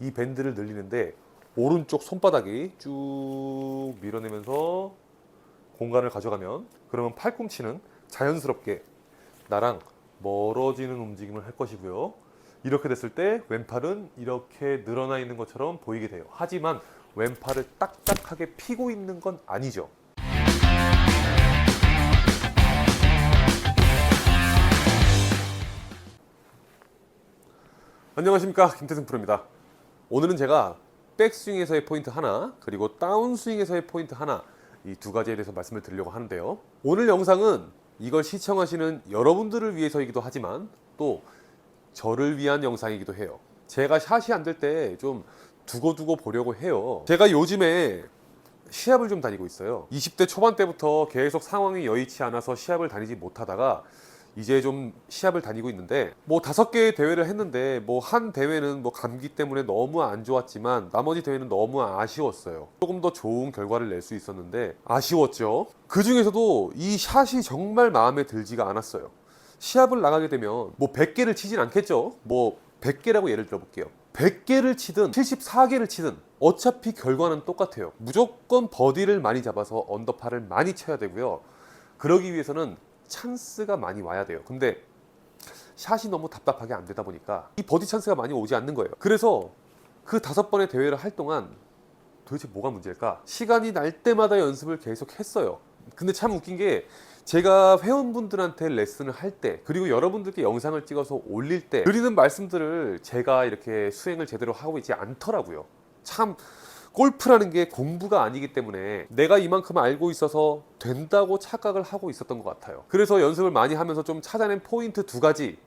이 밴드를 늘리는데 오른쪽 손바닥이 쭉 밀어내면서 공간을 가져가면, 그러면 팔꿈치는 자연스럽게 나랑 멀어지는 움직임을 할 것이고요. 이렇게 됐을 때 왼팔은 이렇게 늘어나 있는 것처럼 보이게 돼요. 하지만 왼팔을 딱딱하게 펴고 있는 건 아니죠. 안녕하십니까, 김태승 프로입니다. 오늘은 제가 백스윙에서의 포인트 하나, 그리고 다운스윙에서의 포인트 하나, 이 두 가지에 대해서 말씀을 드리려고 하는데요. 오늘 영상은 이걸 시청하시는 여러분들을 위해서이기도 하지만 또 저를 위한 영상이기도 해요. 제가 샷이 안 될 때 좀 두고두고 보려고 해요. 제가 요즘에 시합을 좀 다니고 있어요. 20대 초반 때부터 계속 상황이 여의치 않아서 시합을 다니지 못하다가 이제 좀 시합을 다니고 있는데, 뭐 5개의 대회를 했는데 뭐 한 대회는 뭐 감기 때문에 너무 안 좋았지만 나머지 대회는 너무 아쉬웠어요. 조금 더 좋은 결과를 낼 수 있었는데 아쉬웠죠. 그 중에서도 이 샷이 정말 마음에 들지가 않았어요. 시합을 나가게 되면 뭐 100개를 치진 않겠죠. 뭐 100개라고 예를 들어 볼게요. 100개를 치든 74개를 치든 어차피 결과는 똑같아요. 무조건 버디를 많이 잡아서 언더파를 많이 쳐야 되고요. 그러기 위해서는 찬스가 많이 와야 돼요. 근데 샷이 너무 답답하게 안 되다 보니까 이 버디 찬스가 많이 오지 않는 거예요. 그래서 그 5번의 대회를 할 동안 도대체 뭐가 문제일까? 시간이 날 때마다 연습을 계속 했어요. 근데 참 웃긴 게, 제가 회원분들한테 레슨을 할 때, 그리고 여러분들께 영상을 찍어서 올릴 때 드리는 말씀들을 제가 이렇게 수행을 제대로 하고 있지 않더라고요. 참, 골프라는 게 공부가 아니기 때문에 내가 이만큼 알고 있어서 된다고 착각을 하고 있었던 것 같아요. 그래서 연습을 많이 하면서 좀 찾아낸 포인트 2가지에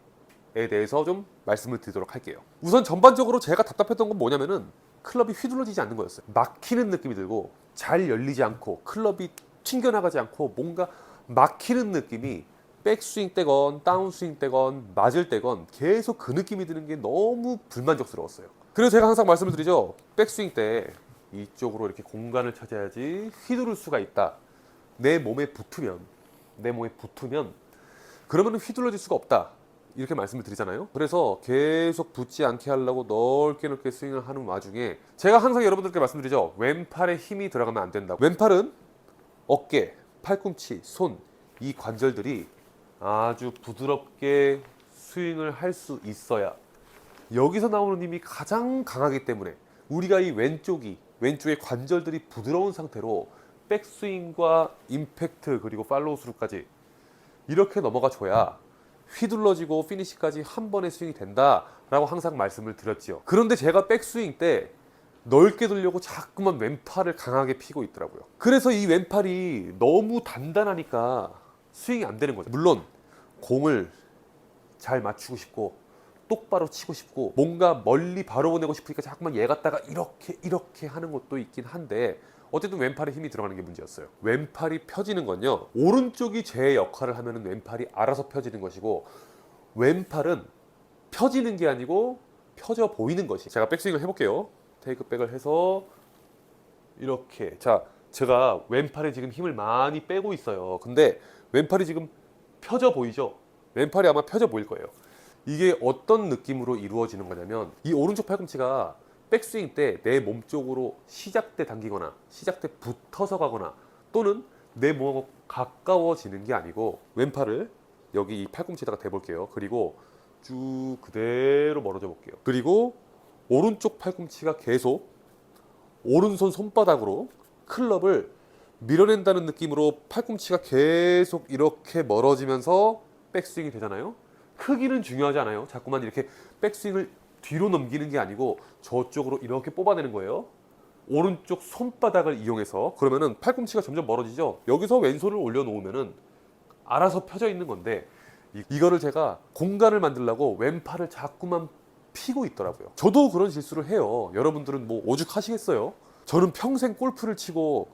대해서 좀 말씀을 드리도록 할게요. 우선 전반적으로 제가 답답했던 건 뭐냐면은 클럽이 휘둘러지지 않는 거였어요. 막히는 느낌이 들고 잘 열리지 않고 클럽이 튕겨나가지 않고 뭔가 막히는 느낌이, 백스윙 때건 다운스윙 때건 맞을 때건 계속 그 느낌이 드는 게 너무 불만족스러웠어요. 그래서 제가 항상 말씀을 드리죠. 백스윙 때 이쪽으로 이렇게 공간을 찾아야지 휘두를 수가 있다. 내 몸에 붙으면 그러면 휘둘러질 수가 없다. 이렇게 말씀을 드리잖아요. 그래서 계속 붙지 않게 하려고 넓게 스윙을 하는 와중에 제가 항상 여러분들께 말씀드리죠. 왼팔에 힘이 들어가면 안 된다고. 왼팔은 어깨, 팔꿈치, 손, 이 관절들이 아주 부드럽게 스윙을 할 수 있어야, 여기서 나오는 힘이 가장 강하기 때문에 우리가 이 왼쪽의 관절들이 부드러운 상태로 백스윙과 임팩트 그리고 팔로우 스루까지 이렇게 넘어가 줘야 휘둘러지고 피니시까지 한 번에 스윙이 된다라고 항상 말씀을 드렸지요. 그런데 제가 백스윙 때 넓게 들려고 자꾸만 왼팔을 강하게 펴고 있더라고요. 그래서 이 왼팔이 너무 단단하니까 스윙이 안 되는 거죠. 물론 공을 잘 맞추고 싶고 똑바로 치고 싶고 뭔가 멀리 바로 보내고 싶으니까 자꾸만 얘 갖다가 이렇게 하는 것도 있긴 한데, 어쨌든 왼팔에 힘이 들어가는 게 문제였어요. 왼팔이 펴지는 건요, 오른쪽이 제 역할을 하면 왼팔이 알아서 펴지는 것이고, 왼팔은 펴지는 게 아니고 펴져 보이는 것이. 제가 백스윙을 해볼게요. 테이크백을 해서 이렇게, 자, 제가 왼팔에 지금 힘을 많이 빼고 있어요. 근데 왼팔이 지금 펴져 보이죠? 왼팔이 아마 펴져 보일 거예요. 이게 어떤 느낌으로 이루어지는 거냐면, 이 오른쪽 팔꿈치가 백스윙 때 내 몸 쪽으로 시작대 당기거나 시작대 붙어서 가거나 또는 내 몸하고 가까워지는 게 아니고, 왼팔을 여기 이 팔꿈치에다가 대볼게요. 그리고 쭉 그대로 멀어져 볼게요. 그리고 오른쪽 팔꿈치가 계속 오른손 손바닥으로 클럽을 밀어낸다는 느낌으로 팔꿈치가 계속 이렇게 멀어지면서 백스윙이 되잖아요. 크기는 중요하지 않아요. 자꾸만 이렇게 백스윙을 뒤로 넘기는 게 아니고 저쪽으로 이렇게 뽑아내는 거예요. 오른쪽 손바닥을 이용해서. 그러면은 팔꿈치가 점점 멀어지죠. 여기서 왼손을 올려놓으면은 알아서 펴져 있는 건데, 이거를 제가 공간을 만들려고 왼팔을 자꾸만 피고 있더라고요. 저도 그런 실수를 해요. 여러분들은 뭐 오죽하시겠어요? 저는 평생 골프를 치고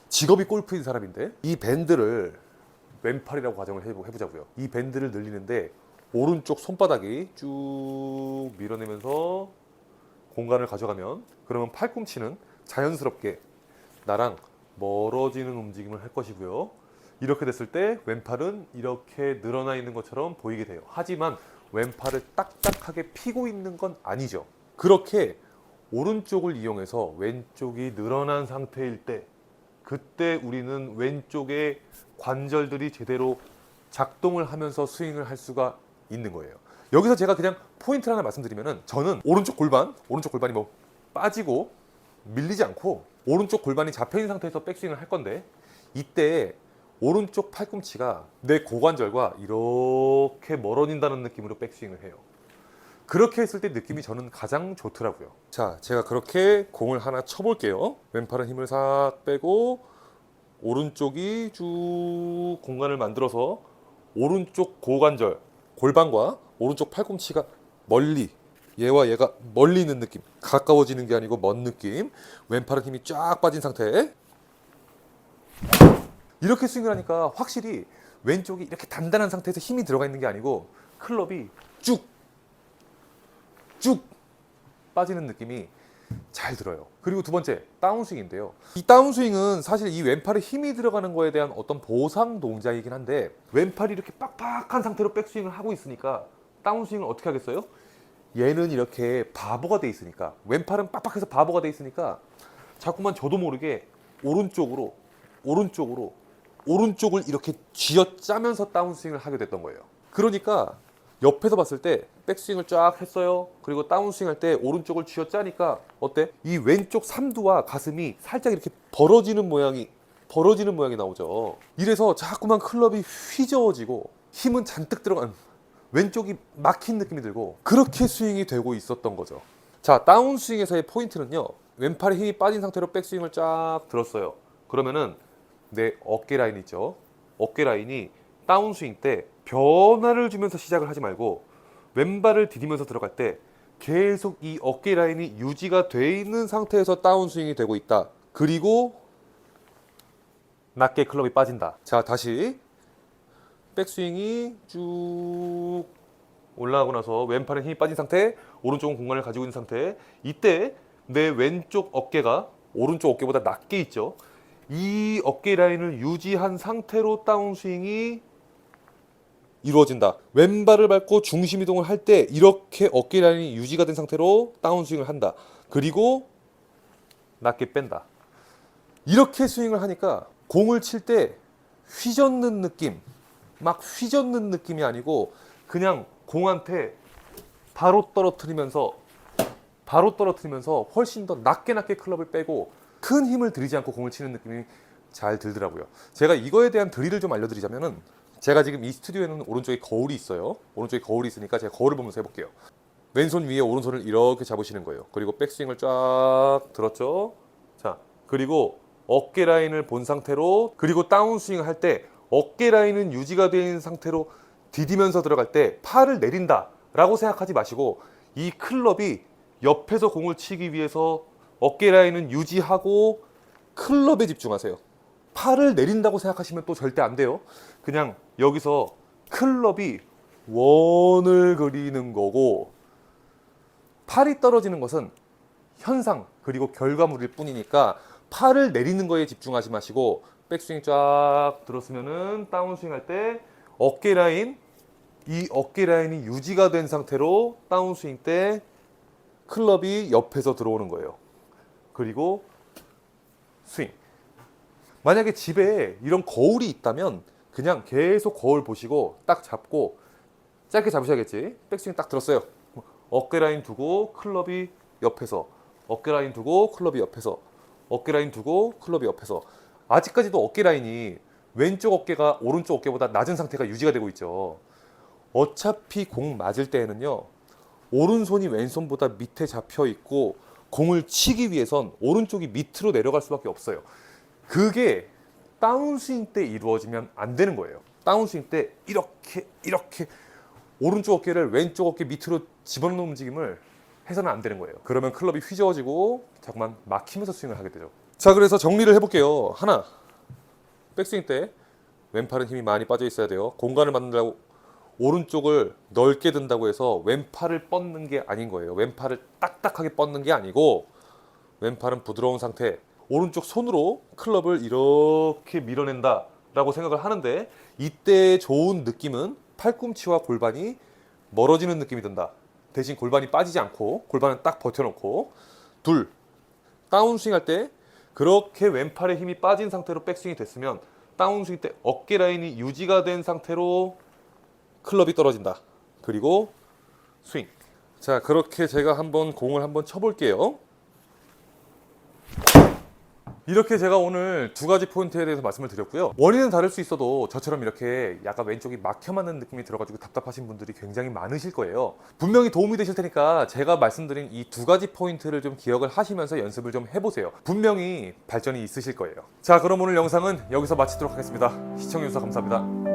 직업이 골프인 사람인데, 이 밴드를 왼팔이라고 가정을 해보자고요. 이 밴드를 늘리는데 오른쪽 손바닥이 쭉 밀어내면서 공간을 가져가면, 그러면 팔꿈치는 자연스럽게 나랑 멀어지는 움직임을 할 것이고요. 이렇게 됐을 때 왼팔은 이렇게 늘어나 있는 것처럼 보이게 돼요. 하지만 왼팔을 딱딱하게 펴고 있는 건 아니죠. 그렇게 오른쪽을 이용해서 왼쪽이 늘어난 상태일 때, 그때 우리는 왼쪽의 관절들이 제대로 작동을 하면서 스윙을 할 수가 있는 거예요. 여기서 제가 그냥 포인트를 하나 말씀드리면은, 저는 오른쪽 골반이 뭐 빠지고 밀리지 않고 오른쪽 골반이 잡혀있는 상태에서 백스윙을 할 건데, 이때 오른쪽 팔꿈치가 내 고관절과 이렇게 멀어진다는 느낌으로 백스윙을 해요. 그렇게 했을 때 느낌이 저는 가장 좋더라고요. 자, 제가 그렇게 공을 하나 쳐볼게요. 왼팔은 힘을 싹 빼고 오른쪽이 쭉 공간을 만들어서 오른쪽 고관절, 골반과 오른쪽 팔꿈치가 멀리, 얘와 얘가 멀리 있는 느낌, 가까워지는 게 아니고 먼 느낌. 왼팔은 힘이 쫙 빠진 상태. 이렇게 스윙을 하니까 확실히 왼쪽이 이렇게 단단한 상태에서 힘이 들어가 있는 게 아니고 클럽이 쭉 빠지는 느낌이 잘 들어요. 그리고 두 번째, 다운스윙인데요. 이 다운스윙은 사실 이 왼팔에 힘이 들어가는 거에 대한 어떤 보상 동작이긴 한데, 왼팔이 이렇게 빡빡한 상태로 백스윙을 하고 있으니까 다운스윙을 어떻게 하겠어요? 얘는 이렇게 바보가 돼 있으니까, 왼팔은 빡빡해서 바보가 돼 있으니까 자꾸만 저도 모르게 오른쪽을 이렇게 쥐어짜면서 다운스윙을 하게 됐던 거예요. 그러니까 옆에서 봤을 때 백스윙을 쫙 했어요. 그리고 다운스윙 할 때 오른쪽을 쥐어짜니까 어때? 이 왼쪽 삼두와 가슴이 살짝 이렇게 벌어지는 모양이 나오죠. 이래서 자꾸만 클럽이 휘저어지고 힘은 잔뜩 들어간, 왼쪽이 막힌 느낌이 들고, 그렇게 스윙이 되고 있었던 거죠. 자, 다운스윙에서의 포인트는요, 왼팔에 힘이 빠진 상태로 백스윙을 쫙 들었어요. 그러면은 내 어깨 라인 있죠? 어깨 라인이 다운스윙 때 변화를 주면서 시작을 하지 말고 왼발을 디디면서 들어갈 때 계속 이 어깨 라인이 유지가 돼 있는 상태에서 다운스윙이 되고 있다. 그리고 낮게 클럽이 빠진다. 자, 다시 백스윙이 쭉 올라가고 나서 왼팔에 힘이 빠진 상태, 오른쪽은 공간을 가지고 있는 상태. 이때 내 왼쪽 어깨가 오른쪽 어깨보다 낮게 있죠. 이 어깨 라인을 유지한 상태로 다운스윙이 이루어진다. 왼발을 밟고 중심 이동을 할 때 이렇게 어깨 라인이 유지가 된 상태로 다운스윙을 한다. 그리고 낮게 뺀다. 이렇게 스윙을 하니까 공을 칠 때 휘젓는 느낌, 막 휘젓는 느낌이 아니고 그냥 공한테 바로 떨어뜨리면서 훨씬 더 낮게 클럽을 빼고 큰 힘을 들이지 않고 공을 치는 느낌이 잘 들더라고요. 제가 이거에 대한 드릴을 좀 알려드리자면은, 제가 지금 이 스튜디오에는 오른쪽에 거울이 있어요. 오른쪽에 거울이 있으니까 제가 거울을 보면서 해볼게요. 왼손 위에 오른손을 이렇게 잡으시는 거예요. 그리고 백스윙을 쫙 들었죠. 자, 그리고 어깨 라인을 본 상태로, 그리고 다운스윙을 할 때 어깨 라인은 유지가 되는 상태로 디디면서 들어갈 때 팔을 내린다 라고 생각하지 마시고, 이 클럽이 옆에서 공을 치기 위해서 어깨 라인은 유지하고 클럽에 집중하세요. 팔을 내린다고 생각하시면 또 절대 안 돼요. 그냥 여기서 클럽이 원을 그리는 거고, 팔이 떨어지는 것은 현상 그리고 결과물일 뿐이니까 팔을 내리는 거에 집중하지 마시고, 백스윙 쫙 들었으면은 다운스윙 할 때 어깨 라인이 유지가 된 상태로 다운스윙 때 클럽이 옆에서 들어오는 거예요. 그리고 스윙. 만약에 집에 이런 거울이 있다면 그냥 계속 거울 보시고 딱 잡고 짧게 잡으셔야겠지. 백스윙 딱 들었어요. 어깨 라인 두고 클럽이 옆에서, 어깨 라인 두고 클럽이 옆에서, 어깨 라인 두고 클럽이 옆에서. 아직까지도 어깨 라인이 왼쪽 어깨가 오른쪽 어깨보다 낮은 상태가 유지가 되고 있죠. 어차피 공 맞을 때에는요, 오른손이 왼손보다 밑에 잡혀 있고 공을 치기 위해선 오른쪽이 밑으로 내려갈 수밖에 없어요. 그게 다운스윙 때 이루어지면 안 되는 거예요. 다운스윙 때 이렇게 오른쪽 어깨를 왼쪽 어깨 밑으로 집어넣는 움직임을 해서는 안 되는 거예요. 그러면 클럽이 휘저어지고 자꾸만 막히면서 스윙을 하게 되죠. 자, 그래서 정리를 해볼게요. 하나, 백스윙 때 왼팔은 힘이 많이 빠져 있어야 돼요. 공간을 만들려고 오른쪽을 넓게 든다고 해서 왼팔을 뻗는 게 아닌 거예요. 왼팔을 딱딱하게 뻗는 게 아니고, 왼팔은 부드러운 상태, 오른쪽 손으로 클럽을 이렇게 밀어낸다 라고 생각을 하는데, 이때 좋은 느낌은 팔꿈치와 골반이 멀어지는 느낌이 든다. 대신 골반이 빠지지 않고 골반은 딱 버텨놓고 둘, 다운스윙 할 때 그렇게 왼팔에 힘이 빠진 상태로 백스윙이 됐으면 다운스윙 때 어깨 라인이 유지가 된 상태로 클럽이 떨어진다. 그리고 스윙. 자, 그렇게 제가 한번 공을 한번 쳐볼게요. 이렇게 제가 오늘 두 가지 포인트에 대해서 말씀을 드렸고요. 원인은 다를 수 있어도 저처럼 이렇게 약간 왼쪽이 막혀 맞는 느낌이 들어가지고 답답하신 분들이 굉장히 많으실 거예요. 분명히 도움이 되실 테니까 제가 말씀드린 이 두 가지 포인트를 좀 기억을 하시면서 연습을 좀 해보세요. 분명히 발전이 있으실 거예요. 자, 그럼 오늘 영상은 여기서 마치도록 하겠습니다. 시청해주셔서 감사합니다.